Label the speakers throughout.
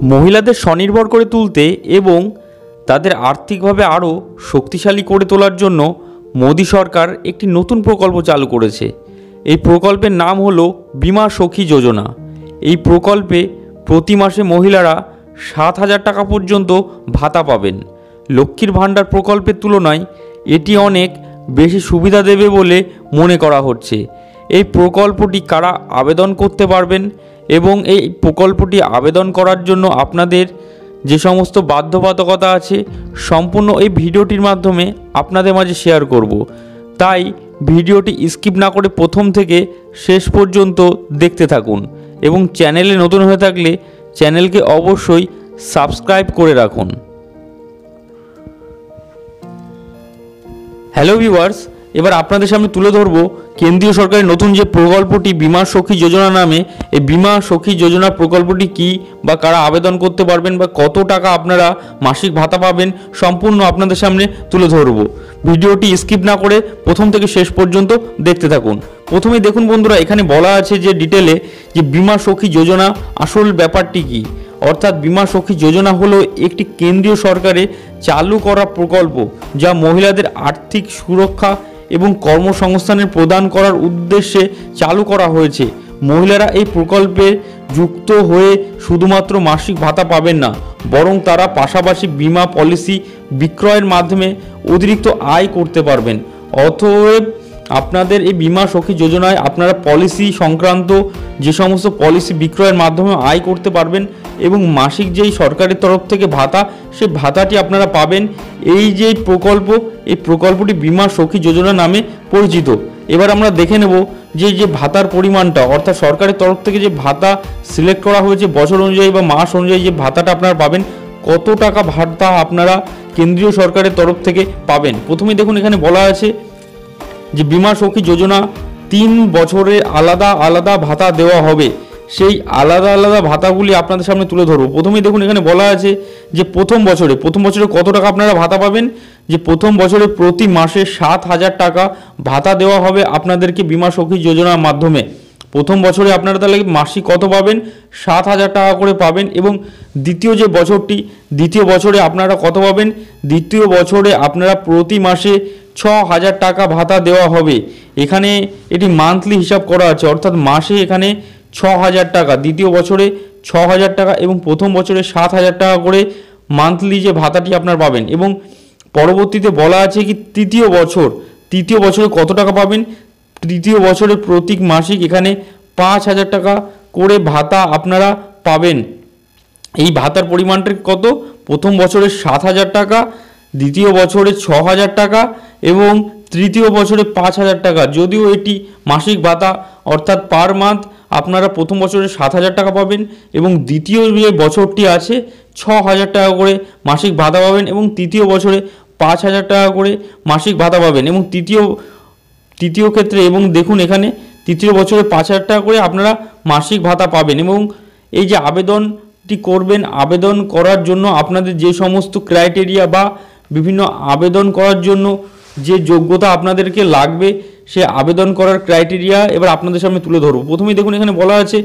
Speaker 1: মহিলাদের স্বনির্ভর করে তুলতে এবং তাদের আর্থিকভাবে আরও শক্তিশালী করে তোলার জন্য মোদী সরকার একটি নতুন প্রকল্প চালু করেছে। এই প্রকল্পের নাম হলো বীমা সখী যোজনা। এই প্রকল্পে প্রতি মাসে মহিলারা 7,000 টাকা পর্যন্ত ভাতা পাবেন। লক্ষ্মীর ভাণ্ডার প্রকল্পের তুলনায় এটি অনেক বেশি সুবিধা দেবে বলে মনে করা হচ্ছে। এই প্রকল্পটি কারা আবেদন করতে পারবেন এবং এই প্রকল্পটি আবেদন করার জন্য আপনাদের যে সমস্ত বাধ্যবাধকতা আছে সম্পূর্ণ এই ভিডিওটির মাধ্যমে আপনাদের মাঝে শেয়ার করব। তাই ভিডিওটি স্কিপ না করে প্রথম থেকে শেষ পর্যন্ত দেখতে থাকুন এবং চ্যানেলে নতুন হয়ে থাকলে চ্যানেলকে অবশ্যই সাবস্ক্রাইব করে রাখুন। হ্যালো ভিউয়ার্স, এবার আপনাদের সামনে তুলে ধরব কেন্দ্রীয় সরকারের নতুন যে প্রকল্পটি বীমা সখী যোজনা নামে। এই বীমা সখী যোজনা প্রকল্পটি কি বা কারা আবেদন করতে পারবেন বা কত টাকা আপনারা মাসিক ভাতা পাবেন সম্পূর্ণ আপনাদের সামনে তুলে ধরব। ভিডিওটি স্কিপ না করে প্রথম থেকে শেষ পর্যন্ত দেখতে থাকুন। প্রথমেই দেখুন বন্ধুরা, এখানে বলা আছে যে ডিটেলে যে বীমা সখী যোজনা আসল ব্যাপারটি কি। অর্থাৎ বীমা সখী যোজনা হলো একটি কেন্দ্রীয় সরকারে চালু করা প্রকল্প যা মহিলাদের আর্থিক সুরক্ষা এবং কর্মসংস্থানের প্রদান করার উদ্দেশ্যে চালু করা হয়েছে। মহিলারা এই প্রকল্পে যুক্ত হয়ে শুধুমাত্র মাসিক ভাতা পাবেন না, বরং তারা পাশাপাশি বীমা পলিসি বিক্রয়ের মাধ্যমে অতিরিক্ত আয় করতে পারবেন। অতএব আপনাদের এই বীমা সখী যোজনায় আপনারা পলিসি সংক্রান্ত যে সমস্ত পলিসি বিক্রয়ের মাধ্যমে আয় করতে পারবেন এবং মাসিক যেই সরকারের তরফ থেকে ভাতা, সেই ভাতাটি আপনারা পাবেন। এই যে প্রকল্প, এই প্রকল্পটি বীমা সখী যোজনা নামে পরিচিত। এবার আমরা দেখে নেব যে ভাতার পরিমাণটা, অর্থাৎ সরকারের তরফ থেকে যে ভাতা সিলেক্ট করা হয়েছে বছর অনুযায়ী বা মাস অনুযায়ী যে ভাতাটা আপনারা পাবেন, কত টাকা ভাতা আপনারা কেন্দ্রীয় সরকারের তরফ থেকে পাবেন। প্রথমেই দেখুন এখানে বলা আছে যে বীমা সখী যোজনা 3 বছরে আলাদা আলাদা ভাতা দেওয়া হবে। সেই আলাদা আলাদা ভাতাগুলি আপনাদের সামনে তুলে ধরবো। প্রথমেই দেখুন এখানে বলা আছে যে প্রথম বছরে কত টাকা আপনারা ভাতা পাবেন। যে প্রথম বছরে প্রতি মাসে 7,000 টাকা ভাতা দেওয়া হবে আপনাদেরকে বীমা সখী যোজনার মাধ্যমে। প্রথম বছরে আপনারা তাহলে মাসিক কত পাবেন? 7,000 টাকা করে পাবেন। এবং দ্বিতীয় যে বছরটি, দ্বিতীয় বছরে আপনারা কত পাবেন? দ্বিতীয় বছরে আপনারা প্রতি মাসে 6,000 টাকা ভাতা দেওয়া হবে। এখানে এটি মান্থলি হিসাব করা আছে, অর্থাৎ মাসে এখানে 6,000 টাকা, দ্বিতীয় বছরে 6,000 টাকা এবং প্রথম বছরে 7,000 টাকা করে মান্থলি যে ভাতাটি আপনার পাবেন। এবং পরবর্তীতে বলা আছে কি তৃতীয় বছরে কত টাকা পাবেন? তৃতীয় বছরে প্রতি মাসিক এখানে 5,000 টাকা করে ভাতা আপনারা পাবেন। এই ভাতার পরিমাণটা কত? প্রথম বছরে 7,000 টাকা, দ্বিতীয় বছরে 6,000 টাকা এবং তৃতীয় বছরে 5,000 টাকা। যদিও এটি মাসিক ভাতা, অর্থাৎ পার মান্থ আপনারা প্রথম বছরে 7,000 টাকা পাবেন এবং দ্বিতীয় যে বছরটি আছে 6,000 টাকা করে মাসিক ভাতা পাবেন এবং তৃতীয় বছরে 5,000 টাকা করে মাসিক ভাতা পাবেন এবং তৃতীয় ক্ষেত্রে। এবং দেখুন এখানে তৃতীয় বছরে 5,000 টাকা করে আপনারা মাসিক ভাতা পাবেন। এবং এই যে আবেদনটি করবেন, আবেদন করার জন্য আপনাদের যে সমস্ত ক্রাইটেরিয়া বা বিভিন্ন আবেদন করার জন্য যে যোগ্যতা আপনাদেরকে লাগবে, সে আবেদন করার ক্রাইটেরিয়া এবার আপনাদের সামনে তুলে ধরব। প্রথমেই দেখুন এখানে বলা আছে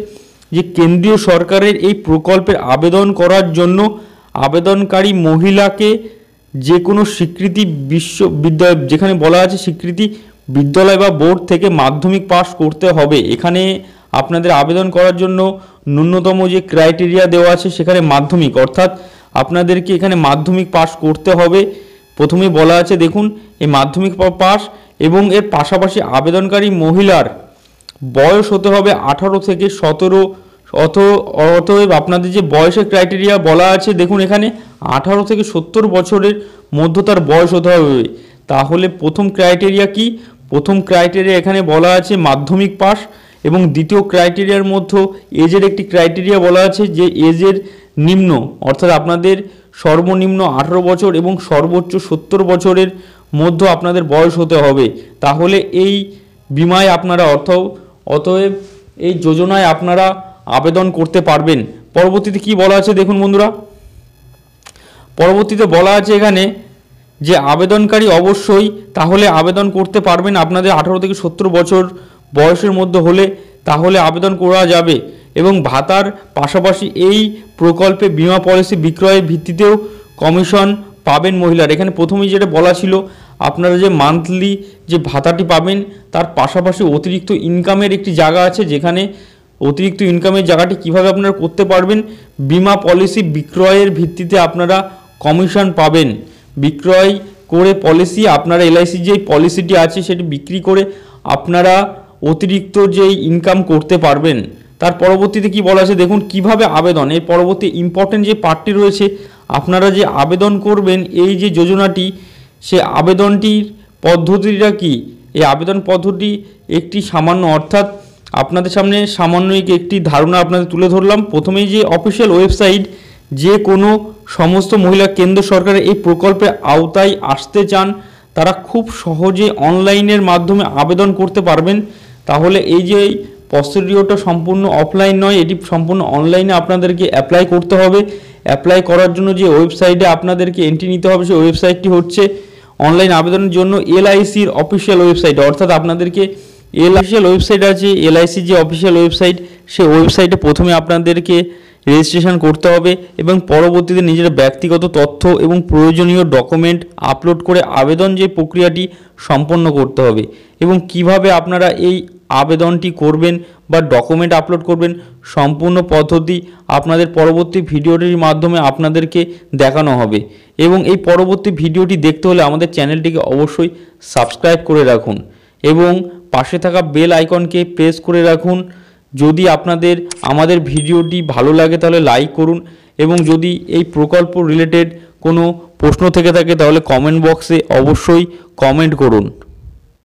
Speaker 1: যে কেন্দ্রীয় সরকারের এই প্রকল্পের আবেদন করার জন্য আবেদনকারী মহিলাকে যে কোনো স্বীকৃতি বিশ্ববিদ্যালয়, যেখানে বলা আছে স্বীকৃতি বিদ্যালয় বা বোর্ড থেকে মাধ্যমিক পাস করতে হবে। এখানে আপনাদের আবেদন করার জন্য ন্যূনতম যে ক্রাইটেরিয়া দেওয়া আছে সেখানে মাধ্যমিক, অর্থাৎ আপনাদেরকে এখানে মাধ্যমিক পাস করতে হবে। প্রথমেই বলা আছে দেখুন এই মাধ্যমিক পাস এবং এর পাশাপাশি আবেদনকারী মহিলার বয়স হতে হবে 18 থেকে 17। অতএব আপনাদের যে বয়সের ক্রাইটেরিয়া বলা আছে দেখুন এখানে 18 থেকে 70 বছরের মধ্যে তার বয়স হতে হবে। তাহলে প্রথম ক্রাইটেরিয়া কি? প্রথম ক্রাইটেরিয়া এখানে বলা আছে মাধ্যমিক পাস এবং দ্বিতীয় ক্রাইটেরিয়ার মধ্যে এজের একটি ক্রাইটেরিয়া বলা আছে যে এজের নিম্ন, অর্থাৎ আপনাদের সর্বনিম্ন 18 বছর এবং সর্বোচ্চ 70 বছরের মধ্যে আপনাদের বয়স হতে হবে। তাহলে এই বিমায় আপনারা অতএব এই যোজনায় আপনারা আবেদন করতে পারবেন। পরবর্তীতে কি বলা আছে দেখুন বন্ধুরা, পরবর্তীতে বলা আছে এখানে যে আবেদনকারী অবশ্যই তাহলে আবেদন করতে পারবেন আপনাদের 18 থেকে 70 বছর বয়সের মধ্যে হলে তাহলে আবেদন করা যাবে। এবং ভাতার পাশাপাশি এই প্রকল্পে বিমা পলিসি বিক্রয়ের ভিত্তিতেও কমিশন পাবেন মহিলারা। এখানে প্রথমেই যেটা বলা ছিল, আপনারা যে মান্থলি যে ভাতাটি পাবেন তার পাশাপাশি অতিরিক্ত ইনকামের একটি জায়গা আছে, যেখানে অতিরিক্ত ইনকামের জায়গাটি কিভাবে আপনারা করতে পারবেন, বিমা পলিসি বিক্রয়ের ভিত্তিতে আপনারা কমিশন পাবেন। বিক্রয় করে পলিসি আপনারা এলআইসি যে পলিসিটি আছে সেটি বিক্রি করে আপনারা অতিরিক্ত যে ইনকাম করতে পারবেন। তার পরবর্তীতে কি বলা আছে দেখুন, কিভাবে আবেদন। এর পরবর্তী ইম্পর্টেন্ট যে পার্টটি রয়েছে, আপনারা যে আবেদন করবেন এই যে যোজনাটি, সে আবেদনটির পদ্ধতিটা কি। এই আবেদন পদ্ধতি একটি সামান্য, অর্থাৎ আপনাদের সামনে সামান্যিক একটি ধারণা আপনাদের তুলে ধরলাম। প্রথমেই যে অফিসিয়াল ওয়েবসাইট, যে কোনো সমস্ত মহিলা কেন্দ্র সরকারের এই প্রকল্পের আওতায় আসতে চান তারা খুব সহজে অনলাইনের মাধ্যমে আবেদন করতে পারবেন। তাহলে এই যে প্রসিডিওরটা সম্পূর্ণ অফলাইন নয়, এটি সম্পূর্ণ অনলাইনে আপনাদেরকে অ্যাপ্লাই করতে হবে। অ্যাপ্লাই করার জন্য যে ওয়েবসাইটে আপনাদেরকে এন্ট্রি নিতে হবে, সেই ওয়েবসাইটটি হচ্ছে অনলাইন আবেদনের জন্য এলআইসির অফিসিয়াল ওয়েবসাইট। অর্থাৎ আপনাদেরকে অফিসিয়াল ওয়েবসাইট আছে, এলআইসি যে অফিসিয়াল ওয়েবসাইট, সেই ওয়েবসাইটে প্রথমে আপনাদেরকে রেজিস্ট্রেশন করতে হবে এবং পরবর্তীতে নিজের ব্যক্তিগত তথ্য এবং প্রয়োজনীয় ডকুমেন্ট আপলোড করে আবেদন যে প্রক্রিয়াটি সম্পন্ন করতে হবে। এবং কিভাবে আপনারা এই আবেদনটি করবেন বা ডকুমেন্ট আপলোড করবেন, সম্পূর্ণ পদ্ধতি আপনাদের পরবর্তী ভিডিওটির মাধ্যমে আপনাদেরকে দেখানো হবে। এবং এই পরবর্তী ভিডিওটি দেখতে হলে আমাদের চ্যানেলটিকে অবশ্যই সাবস্ক্রাইব করে রাখুন এবং পাশে থাকা বেল আইকনকে প্রেস করে রাখুন। যদি আপনাদের আমাদের ভিডিওটি ভালো লাগে তাহলে লাইক করুন এবং যদি এই প্রকল্প রিলেটেড কোনো প্রশ্ন থেকে থাকে তাহলে কমেন্ট বক্সে অবশ্যই কমেন্ট করুন।